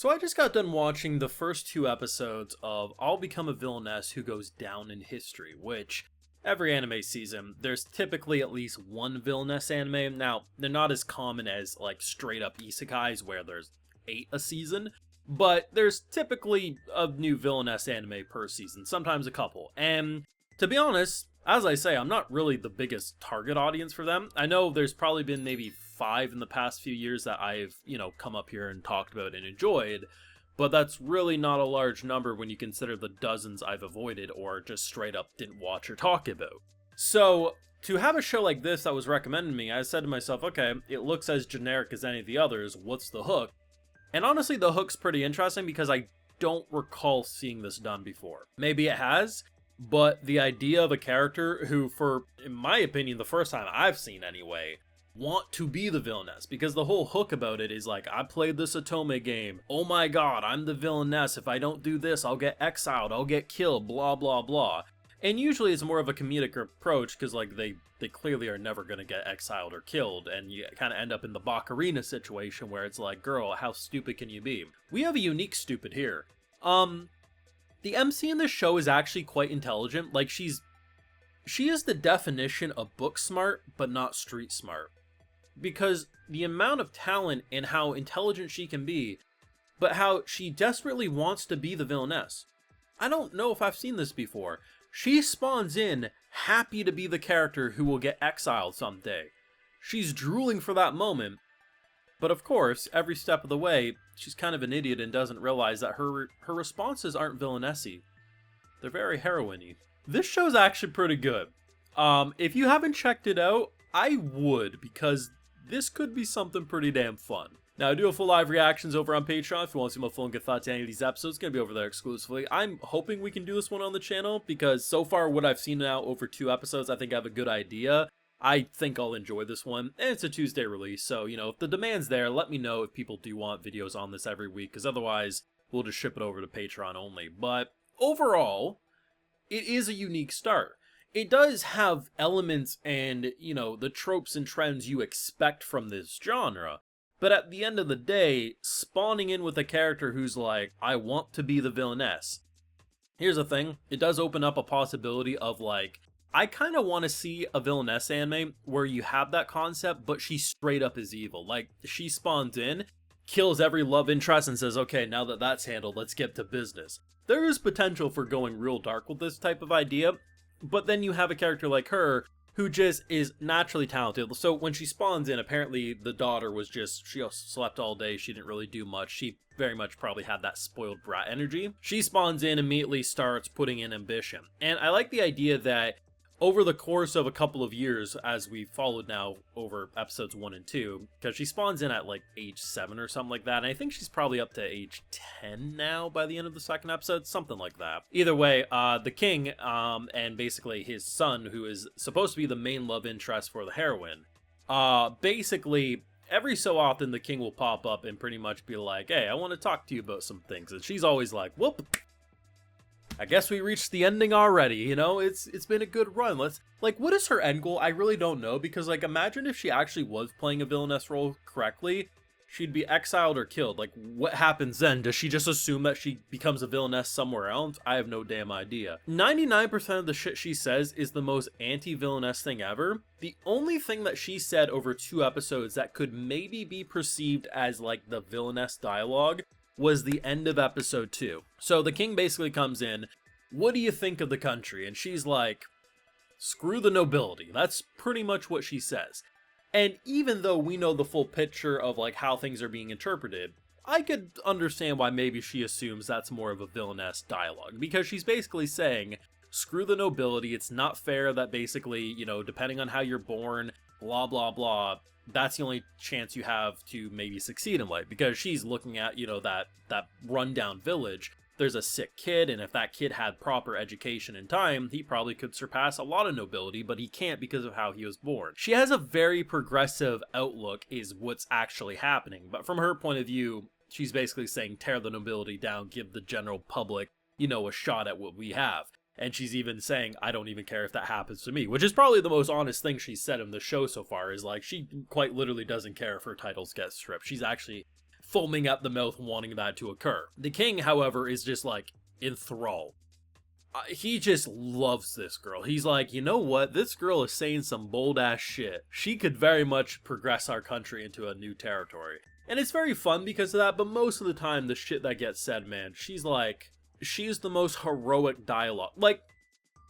So I just got done watching the first two episodes of I'll Become a Villainess Who Goes Down in History, which every anime season, there's typically at least one villainess anime. Now, they're not as common as like straight up isekais where there's 8 a season, but there's typically a new villainess anime per season, sometimes a couple. And to be honest, as I say, I'm not really the biggest target audience for them. I know there's probably been maybe 5 in the past few years that I've, come up here and talked about and enjoyed, but that's really not a large number when you consider the dozens I've avoided or just straight up didn't watch or talk about. So, to have a show like this that was recommended to me, I said to myself, okay, it looks as generic as any of the others, what's the hook? And honestly, the hook's pretty interesting because I don't recall seeing this done before. Maybe it has, but the idea of a character who, in my opinion, the first time I've seen anyway, want to be the villainess, because the whole hook about it is like, I played this Otome game, oh my god, I'm the villainess, if I don't do this, I'll get exiled, I'll get killed, blah blah blah. And usually it's more of a comedic approach, because like they clearly are never going to get exiled or killed, and you kind of end up in the Baccarina situation where it's like, girl, how stupid can you be? We have a unique stupid here. The MC in this show is actually quite intelligent. Like, she is the definition of book smart, but not street smart. Because the amount of talent and how intelligent she can be, but how she desperately wants to be the villainess. I don't know if I've seen this before. She spawns in happy to be the character who will get exiled someday. She's drooling for that moment. But of course, every step of the way, she's kind of an idiot and doesn't realize that her responses aren't villainessy. They're very heroine-y. This show's actually pretty good. If you haven't checked it out, I would, because this could be something pretty damn fun. Now, I do have full live reactions over on Patreon. If you want to see my full and good thoughts on any of these episodes, it's going to be over there exclusively. I'm hoping we can do this one on the channel, because so far what I've seen now over 2 episodes, I think I have a good idea. I think I'll enjoy this one, and it's a Tuesday release, so, if the demand's there, let me know if people do want videos on this every week, because otherwise, we'll just ship it over to Patreon only. But overall, it is a unique start. It does have elements and, the tropes and trends you expect from this genre, but at the end of the day, spawning in with a character who's like, I want to be the villainess. Here's the thing, it does open up a possibility of like, I kind of want to see a villainess anime where you have that concept, but she straight up is evil. Like, she spawns in, kills every love interest, and says, okay, now that that's handled, let's get to business. There is potential for going real dark with this type of idea, but then you have a character like her who just is naturally talented. So when she spawns in, apparently the daughter was just, she slept all day, she didn't really do much. She very much probably had that spoiled brat energy. She spawns in, immediately starts putting in ambition. And I like the idea that over the course of a couple of years, as we've followed now over episodes 1 and 2, because she spawns in at like age 7 or something like that, and I think she's probably up to age 10 now by the end of the second episode, something like that. Either way, the king, and basically his son, who is supposed to be the main love interest for the heroine, basically every so often the king will pop up and pretty much be like, hey, I want to talk to you about some things, and she's always like, whoop, I guess we reached the ending already, it's been a good run. What is her end goal? I really don't know, because, like, imagine if she actually was playing a villainess role correctly, she'd be exiled or killed. Like, what happens then? Does she just assume that she becomes a villainess somewhere else? I have no damn idea. 99% of the shit she says is the most anti-villainess thing ever. The only thing that she said over 2 episodes that could maybe be perceived as, like, the villainess dialogue was the end of episode 2. So the king basically comes in, what do you think of the country? And she's like, screw the nobility. That's pretty much what she says. And even though we know the full picture of like how things are being interpreted, I could understand why maybe she assumes that's more of a villainess dialogue, because she's basically saying, screw the nobility, it's not fair that basically, depending on how you're born, blah blah blah, that's the only chance you have to maybe succeed in life, because she's looking at, that rundown village. There's a sick kid, and if that kid had proper education and time, he probably could surpass a lot of nobility, but he can't because of how he was born. She has a very progressive outlook is what's actually happening, but from her point of view, she's basically saying tear the nobility down, give the general public, a shot at what we have. And she's even saying, I don't even care if that happens to me, which is probably the most honest thing she's said in the show so far, is like, she quite literally doesn't care if her titles get stripped. She's actually foaming at the mouth wanting that to occur. The king, however, is just like enthralled. He just loves this girl. He's like, you know what? This girl is saying some bold ass shit. She could very much progress our country into a new territory. And it's very fun because of that, but most of the time, the shit that gets said, man, she's the most heroic dialogue. Like,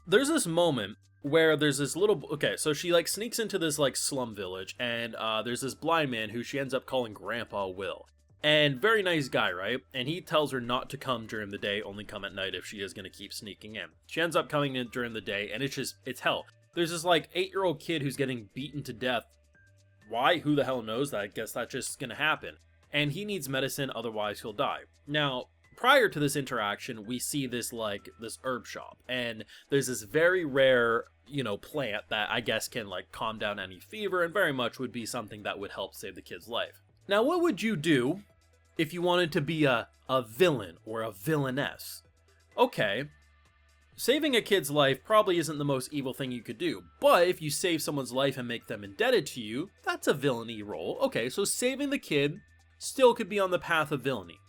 there's this moment where there's this little, okay, so she like sneaks into this like slum village, and there's this blind man who she ends up calling Grandpa Will. And very nice guy, right? And he tells her not to come during the day, only come at night if she is going to keep sneaking in. She ends up coming in during the day, and it's hell. There's this like 8-year-old kid who's getting beaten to death. Why? Who the hell knows? I guess that's just going to happen. And he needs medicine, otherwise he'll die. Now, prior to this interaction, we see this herb shop, and there's this very rare, plant that I guess can like calm down any fever, and very much would be something that would help save the kid's life. Now, what would you do if you wanted to be a villain or a villainess? Okay, saving a kid's life probably isn't the most evil thing you could do, but if you save someone's life and make them indebted to you, that's a villainy role. Okay, so saving the kid still could be on the path of villainy.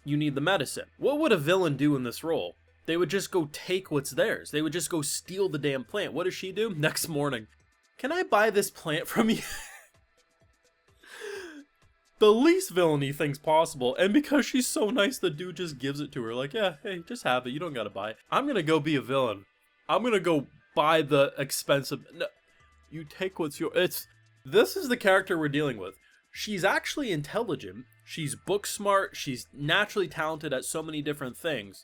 You need the medicine. What would a villain do in this role? They would just go take what's theirs. They would just go steal the damn plant. What does she do? Next morning, can I buy this plant from you? The least villainy things possible, and because she's so nice, the dude just gives it to her, like, yeah, hey, just have it, you don't gotta buy it. I'm gonna go be a villain. I'm gonna go buy the expensive, no, you take what's yours. This is the character we're dealing with. She's actually intelligent, she's book smart, she's naturally talented at so many different things,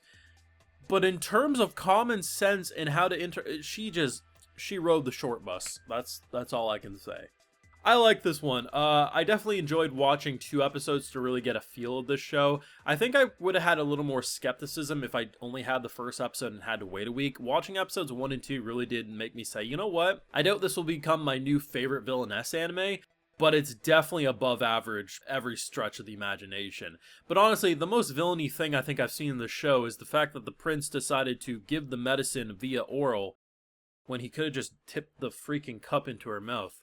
but in terms of common sense and how to she rode the short bus. That's all I can say. I like this one. I definitely enjoyed watching 2 episodes to really get a feel of this show. I think I would have had a little more skepticism if I only had the first episode and had to wait a week. Watching episodes 1 and 2 really did make me say, you know what? I doubt this will become my new favorite villainess anime, but it's definitely above average every stretch of the imagination. But honestly, the most villainy thing I think I've seen in the show is the fact that the prince decided to give the medicine via oral when he could have just tipped the freaking cup into her mouth.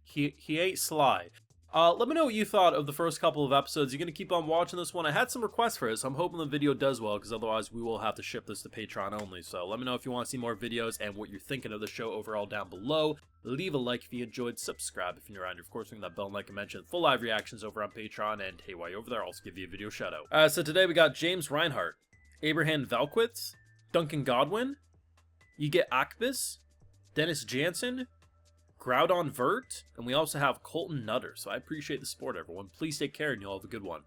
He ain't sly. Let me know what you thought of the first couple of episodes. You're going to keep on watching this one. I had some requests for this. I'm hoping the video does well, because otherwise we will have to ship this to Patreon only. So let me know if you want to see more videos and what you're thinking of the show overall down below. Leave a like if you enjoyed. Subscribe if you're around. Of course, ring that bell and like I mentioned. Full live reactions over on Patreon. And hey, while you're over there, I'll also give you a video shout out. So today we got James Reinhardt, Abraham Valquitz, Duncan Godwin, you get Akbis, Dennis Jansen, Groudon Vert, and we also have Colton Nutter. So I appreciate the support, everyone. Please take care, and you'll have a good one.